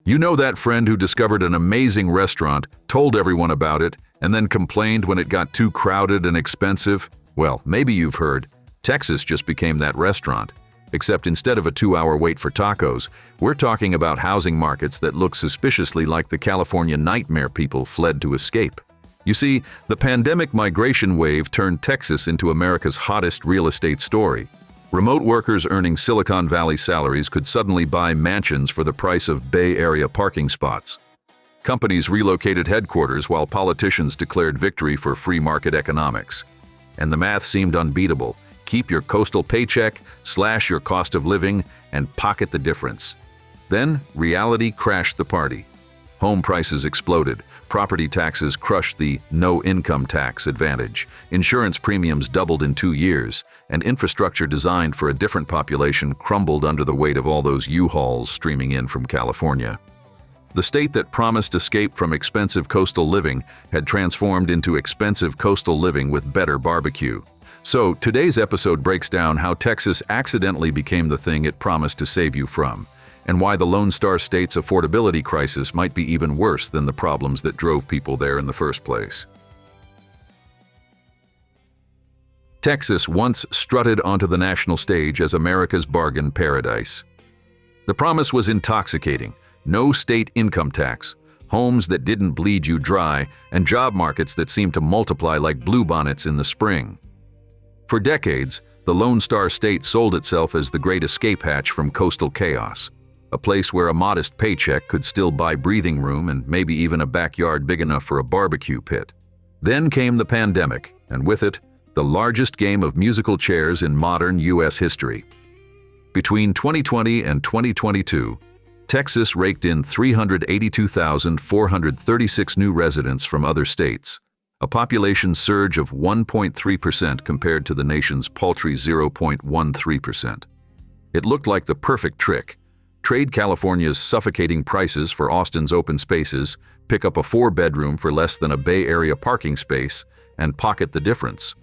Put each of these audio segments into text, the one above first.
You know that friend who discovered an amazing restaurant, told everyone about it, and then complained when it got too crowded and expensive? Well, maybe you've heard, Texas just became that restaurant. Except instead of a 2-hour wait for tacos, we're talking about housing markets that look suspiciously like the California nightmare people fled to escape. You see, the pandemic migration wave turned Texas into America's hottest real estate story. Remote workers earning Silicon Valley salaries could suddenly buy mansions for the price of Bay Area parking spots. Companies relocated headquarters while politicians declared victory for free market economics. And the math seemed unbeatable. Keep your coastal paycheck, slash your cost of living, and pocket the difference. Then, reality crashed the party. Home prices exploded, property taxes crushed the no-income tax advantage, insurance premiums doubled in 2 years, and infrastructure designed for a different population crumbled under the weight of all those U-Hauls streaming in from California. The state that promised escape from expensive coastal living had transformed into expensive coastal living with better barbecue. So, today's episode breaks down how Texas accidentally became the thing it promised to save you from, and why the Lone Star State's affordability crisis might be even worse than the problems that drove people there in the first place. Texas once strutted onto the national stage as America's bargain paradise. The promise was intoxicating: no state income tax, homes that didn't bleed you dry, and job markets that seemed to multiply like bluebonnets in the spring. For decades, the Lone Star State sold itself as the great escape hatch from coastal chaos, a place where a modest paycheck could still buy breathing room and maybe even a backyard big enough for a barbecue pit. Then came the pandemic, and with it, the largest game of musical chairs in modern U.S. history. Between 2020 and 2022, Texas raked in 382,436 new residents from other states, a population surge of 1.3% compared to the nation's paltry 0.13%. It looked like the perfect trick. Trade California's suffocating prices for Austin's open spaces, pick up a 4-bedroom for less than a Bay Area parking space, and pocket the difference.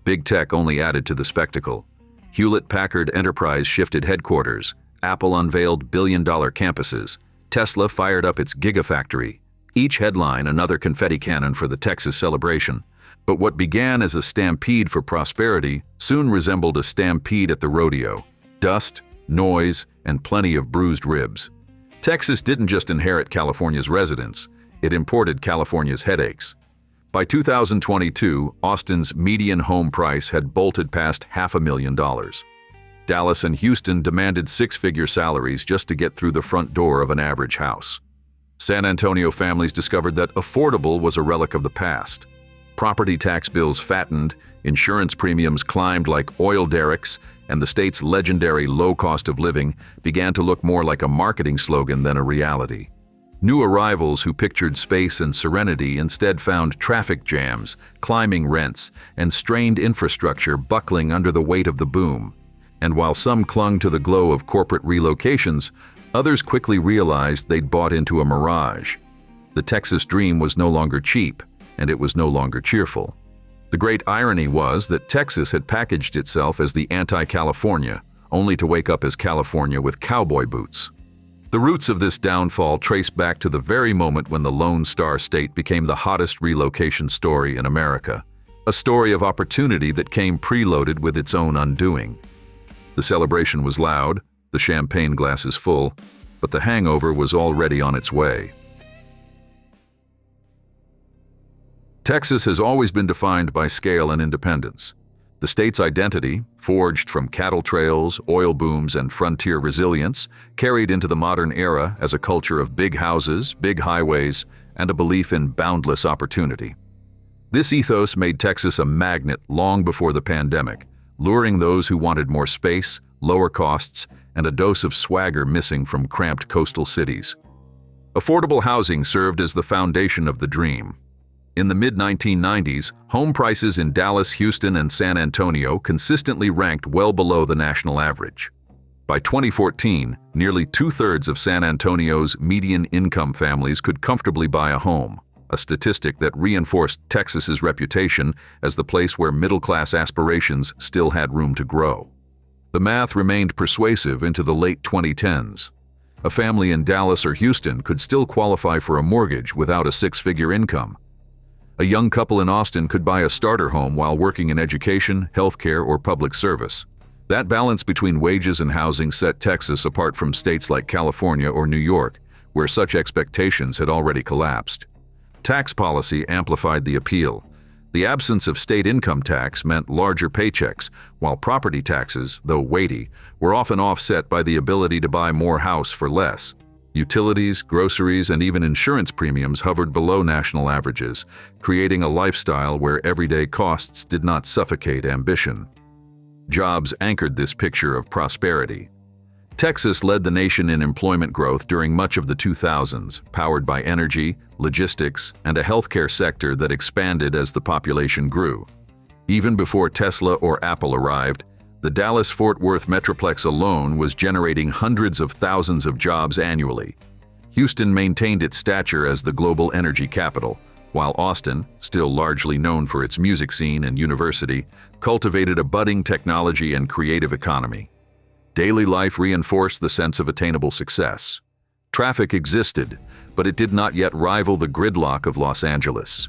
Big tech only added to the spectacle. Hewlett-Packard Enterprise shifted headquarters, Apple unveiled billion-dollar campuses, Tesla fired up its gigafactory. Each headline another confetti cannon for the Texas celebration. But what began as a stampede for prosperity soon resembled a stampede at the rodeo. Dust, noise, and plenty of bruised ribs. Texas didn't just inherit California's residents, it imported California's headaches. By 2022, Austin's median home price had bolted past $500,000. Dallas and Houston demanded 6-figure salaries just to get through the front door of an average house. San Antonio families discovered that affordable was a relic of the past. Property tax bills fattened, insurance premiums climbed like oil derricks, and the state's legendary low cost of living began to look more like a marketing slogan than a reality. New arrivals who pictured space and serenity instead found traffic jams, climbing rents, and strained infrastructure buckling under the weight of the boom. And while some clung to the glow of corporate relocations, others quickly realized they'd bought into a mirage. The Texas dream was no longer cheap, and it was no longer cheerful. The great irony was that Texas had packaged itself as the anti-California, only to wake up as California with cowboy boots. The roots of this downfall trace back to the very moment when the Lone Star State became the hottest relocation story in America, a story of opportunity that came preloaded with its own undoing. The celebration was loud, the champagne glasses full, but the hangover was already on its way. Texas has always been defined by scale and independence. The state's identity, forged from cattle trails, oil booms, and frontier resilience, carried into the modern era as a culture of big houses, big highways, and a belief in boundless opportunity. This ethos made Texas a magnet long before the pandemic, luring those who wanted more space, lower costs, and a dose of swagger missing from cramped coastal cities. Affordable housing served as the foundation of the dream. In the mid-1990s, home prices in Dallas, Houston, and San Antonio consistently ranked well below the national average. By 2014, nearly 2/3 of San Antonio's median income families could comfortably buy a home, a statistic that reinforced Texas's reputation as the place where middle-class aspirations still had room to grow. The math remained persuasive into the late 2010s. A family in Dallas or Houston could still qualify for a mortgage without a six-figure income. A young couple in Austin could buy a starter home while working in education, healthcare, or public service. That balance between wages and housing set Texas apart from states like California or New York, where such expectations had already collapsed. Tax policy amplified the appeal. The absence of state income tax meant larger paychecks, while property taxes, though weighty, were often offset by the ability to buy more house for less. Utilities, groceries, and even insurance premiums hovered below national averages, creating a lifestyle where everyday costs did not suffocate ambition. Jobs anchored this picture of prosperity. Texas led the nation in employment growth during much of the 2000s, powered by energy, logistics, and a healthcare sector that expanded as the population grew. Even before Tesla or Apple arrived, the Dallas-Fort Worth Metroplex alone was generating hundreds of thousands of jobs annually. Houston maintained its stature as the global energy capital, while Austin, still largely known for its music scene and university, cultivated a budding technology and creative economy. Daily life reinforced the sense of attainable success. Traffic existed, but it did not yet rival the gridlock of Los Angeles.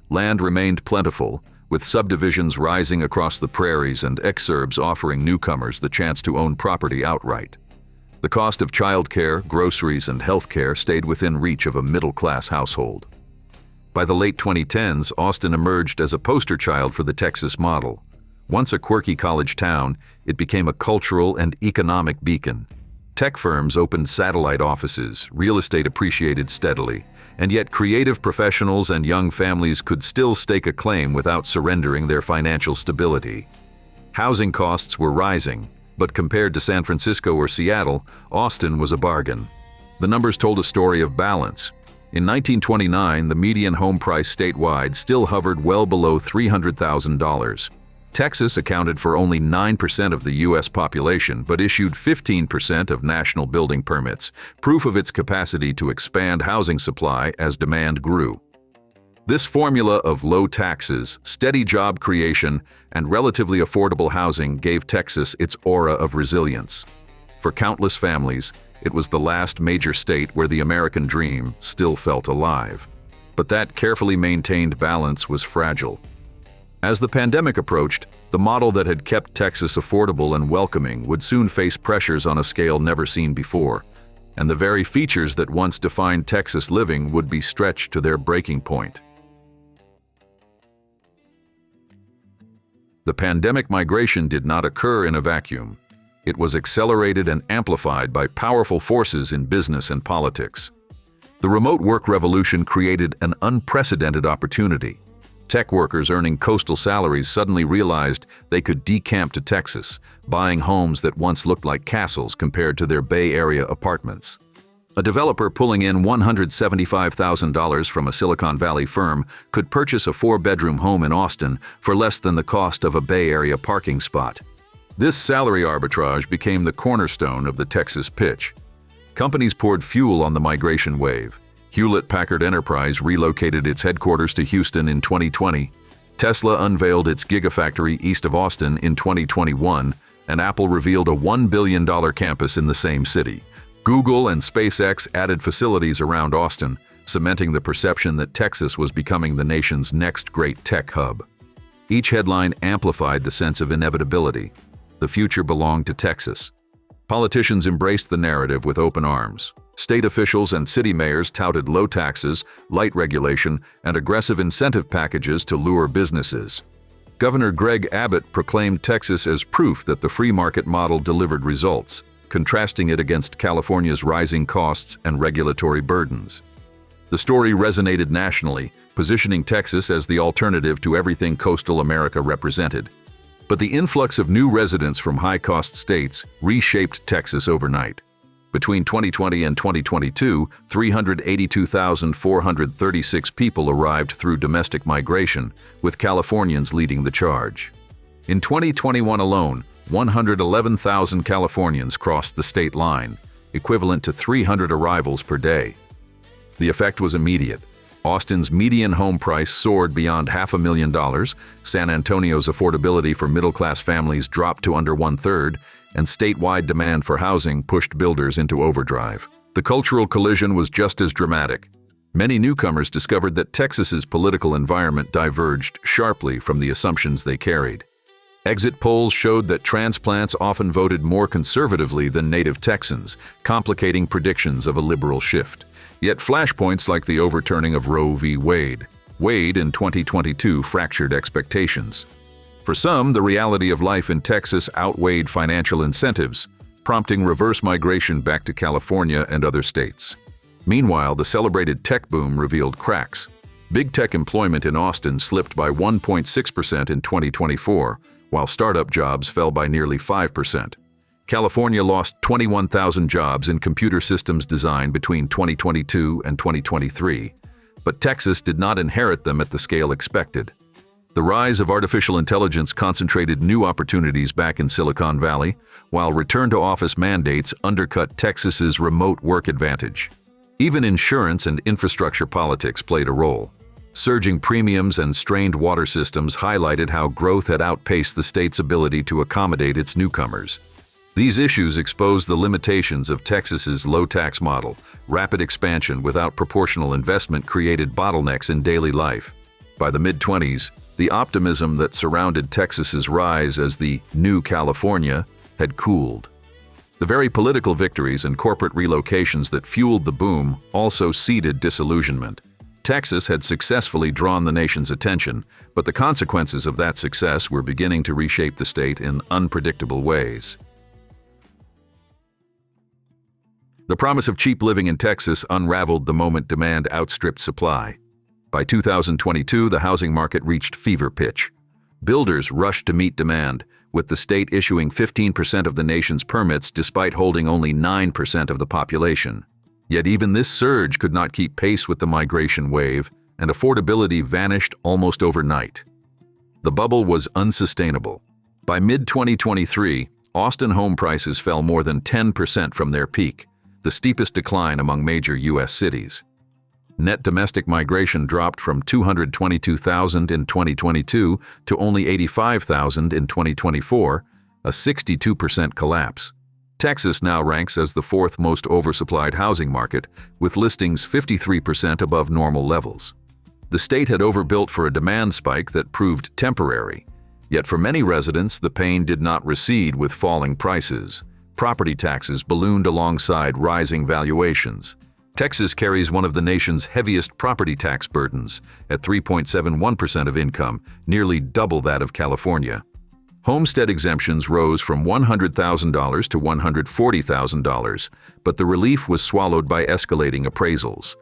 Land remained plentiful, with subdivisions rising across the prairies and exurbs offering newcomers the chance to own property outright. The cost of childcare, groceries, and healthcare stayed within reach of a middle-class household. By the late 2010s, Austin emerged as a poster child for the Texas model. Once a quirky college town, it became a cultural and economic beacon. Tech firms opened satellite offices, real estate appreciated steadily, and yet creative professionals and young families could still stake a claim without surrendering their financial stability. Housing costs were rising, but compared to San Francisco or Seattle, Austin was a bargain. The numbers told a story of balance. In 1929, the median home price statewide still hovered well below $300,000. Texas accounted for only 9% of the U.S. population, but issued 15% of national building permits, proof of its capacity to expand housing supply as demand grew. This formula of low taxes, steady job creation, and relatively affordable housing gave Texas its aura of resilience. For countless families, it was the last major state where the American dream still felt alive. But that carefully maintained balance was fragile. As the pandemic approached, the model that had kept Texas affordable and welcoming would soon face pressures on a scale never seen before, and the very features that once defined Texas living would be stretched to their breaking point. The pandemic migration did not occur in a vacuum. It was accelerated and amplified by powerful forces in business and politics. The remote work revolution created an unprecedented opportunity. Tech workers earning coastal salaries suddenly realized they could decamp to Texas, buying homes that once looked like castles compared to their Bay Area apartments. A developer pulling in $175,000 from a Silicon Valley firm could purchase a four-bedroom home in Austin for less than the cost of a Bay Area parking spot. This salary arbitrage became the cornerstone of the Texas pitch. Companies poured fuel on the migration wave. Hewlett-Packard Enterprise relocated its headquarters to Houston in 2020, Tesla unveiled its Gigafactory east of Austin in 2021, and Apple revealed a $1 billion campus in the same city. Google and SpaceX added facilities around Austin, cementing the perception that Texas was becoming the nation's next great tech hub. Each headline amplified the sense of inevitability. The future belonged to Texas. Politicians embraced the narrative with open arms. State officials and city mayors touted low taxes, light regulation, and aggressive incentive packages to lure businesses. Governor Greg Abbott proclaimed Texas as proof that the free market model delivered results, contrasting it against California's rising costs and regulatory burdens. The story resonated nationally, positioning Texas as the alternative to everything coastal America represented. But the influx of new residents from high-cost states reshaped Texas overnight. Between 2020 and 2022, 382,436 people arrived through domestic migration, with Californians leading the charge. In 2021 alone, 111,000 Californians crossed the state line, equivalent to 300 arrivals per day. The effect was immediate. Austin's median home price soared beyond $500,000, San Antonio's affordability for middle-class families dropped to under one-third, and statewide demand for housing pushed builders into overdrive. The cultural collision was just as dramatic. Many newcomers discovered that Texas's political environment diverged sharply from the assumptions they carried. Exit polls showed that transplants often voted more conservatively than native Texans, complicating predictions of a liberal shift. Yet flashpoints like the overturning of Roe v. Wade in 2022 fractured expectations. For some, the reality of life in Texas outweighed financial incentives, prompting reverse migration back to California and other states. Meanwhile, the celebrated tech boom revealed cracks. Big tech employment in Austin slipped by 1.6% in 2024, while startup jobs fell by nearly 5%. California lost 21,000 jobs in computer systems design between 2022 and 2023, but Texas did not inherit them at the scale expected. The rise of artificial intelligence concentrated new opportunities back in Silicon Valley, while return-to-office mandates undercut Texas's remote work advantage. Even insurance and infrastructure politics played a role. Surging premiums and strained water systems highlighted how growth had outpaced the state's ability to accommodate its newcomers. These issues exposed the limitations of Texas's low-tax model. Rapid expansion without proportional investment created bottlenecks in daily life. By the mid-20s, the optimism that surrounded Texas's rise as the new California had cooled. The very political victories and corporate relocations that fueled the boom also seeded disillusionment. Texas had successfully drawn the nation's attention, but the consequences of that success were beginning to reshape the state in unpredictable ways. The promise of cheap living in Texas unraveled the moment demand outstripped supply. By 2022, the housing market reached fever pitch. Builders rushed to meet demand, with the state issuing 15% of the nation's permits despite holding only 9% of the population. Yet even this surge could not keep pace with the migration wave, and affordability vanished almost overnight. The bubble was unsustainable. By mid-2023, Austin home prices fell more than 10% from their peak, the steepest decline among major U.S. cities. Net domestic migration dropped from 222,000 in 2022 to only 85,000 in 2024, a 62% collapse. Texas now ranks as the fourth most oversupplied housing market, with listings 53% above normal levels. The state had overbuilt for a demand spike that proved temporary. Yet for many residents, the pain did not recede with falling prices. Property taxes ballooned alongside rising valuations. Texas carries one of the nation's heaviest property tax burdens, at 3.71% of income, nearly double that of California. Homestead exemptions rose from $100,000 to $140,000, but the relief was swallowed by escalating appraisals.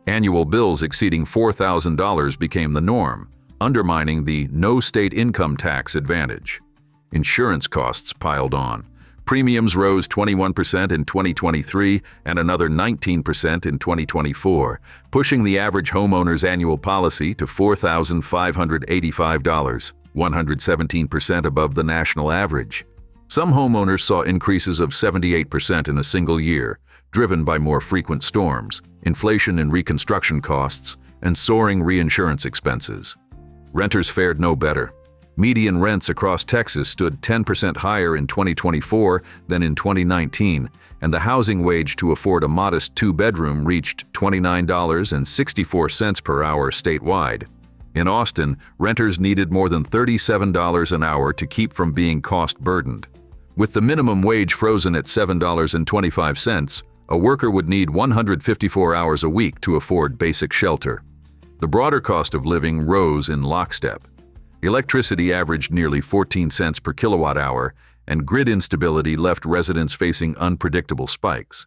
Annual bills exceeding $4,000 became the norm, undermining the no state income tax advantage. Insurance costs piled on. Premiums rose 21% in 2023 and another 19% in 2024, pushing the average homeowner's annual policy to $4,585, 117% above the national average. Some homeowners saw increases of 78% in a single year, driven by more frequent storms, inflation in reconstruction costs, and soaring reinsurance expenses. Renters fared no better. Median rents across Texas stood 10% higher in 2024 than in 2019, and the housing wage to afford a modest two-bedroom reached $29.64 per hour statewide. In Austin, renters needed more than $37 an hour to keep from being cost-burdened. With the minimum wage frozen at $7.25, a worker would need 154 hours a week to afford basic shelter. The broader cost of living rose in lockstep. Electricity averaged nearly 14 cents per kilowatt hour, and grid instability left residents facing unpredictable spikes.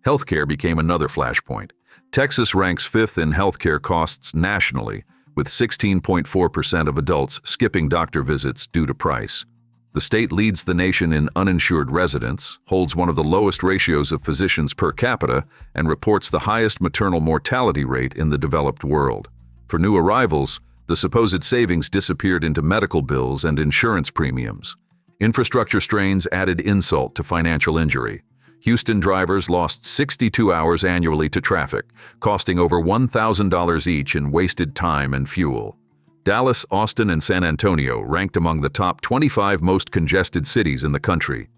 Healthcare became another flashpoint. Texas ranks fifth in healthcare costs nationally, with 16.4% of adults skipping doctor visits due to price. The state leads the nation in uninsured residents, holds one of the lowest ratios of physicians per capita, and reports the highest maternal mortality rate in the developed world. For new arrivals, the supposed savings disappeared into medical bills and insurance premiums. Infrastructure strains added insult to financial injury. Houston drivers lost 62 hours annually to traffic, costing over $1,000 each in wasted time and fuel. Dallas, Austin, and San Antonio ranked among the top 25 most congested cities in the country.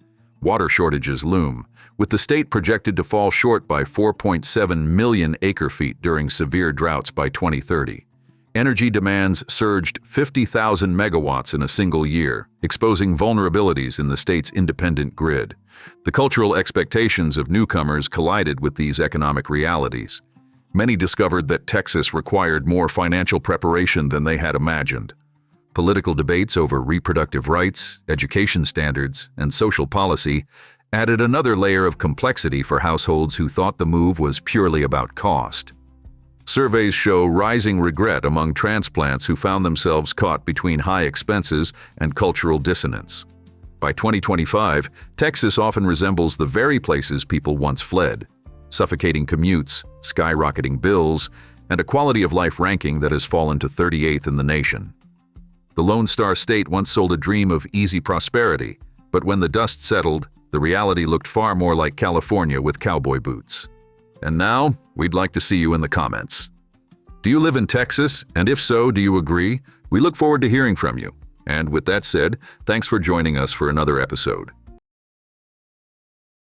water shortages loom, with the state projected to fall short by 4.7 million acre-feet during severe droughts by 2030. Energy demands surged 50,000 megawatts in a single year, exposing vulnerabilities in the state's independent grid. The cultural expectations of newcomers collided with these economic realities. Many discovered that Texas required more financial preparation than they had imagined. Political debates over reproductive rights, education standards, and social policy added another layer of complexity for households who thought the move was purely about cost. Surveys show rising regret among transplants who found themselves caught between high expenses and cultural dissonance. By 2025, Texas often resembles the very places people once fled: suffocating commutes, skyrocketing bills, and a quality of life ranking that has fallen to 38th in the nation. The Lone Star State once sold a dream of easy prosperity, but when the dust settled, the reality looked far more like California with cowboy boots. And now, we'd like to see you in the comments. Do you live in Texas? And if so, do you agree? We look forward to hearing from you. And with that said, thanks for joining us for another episode.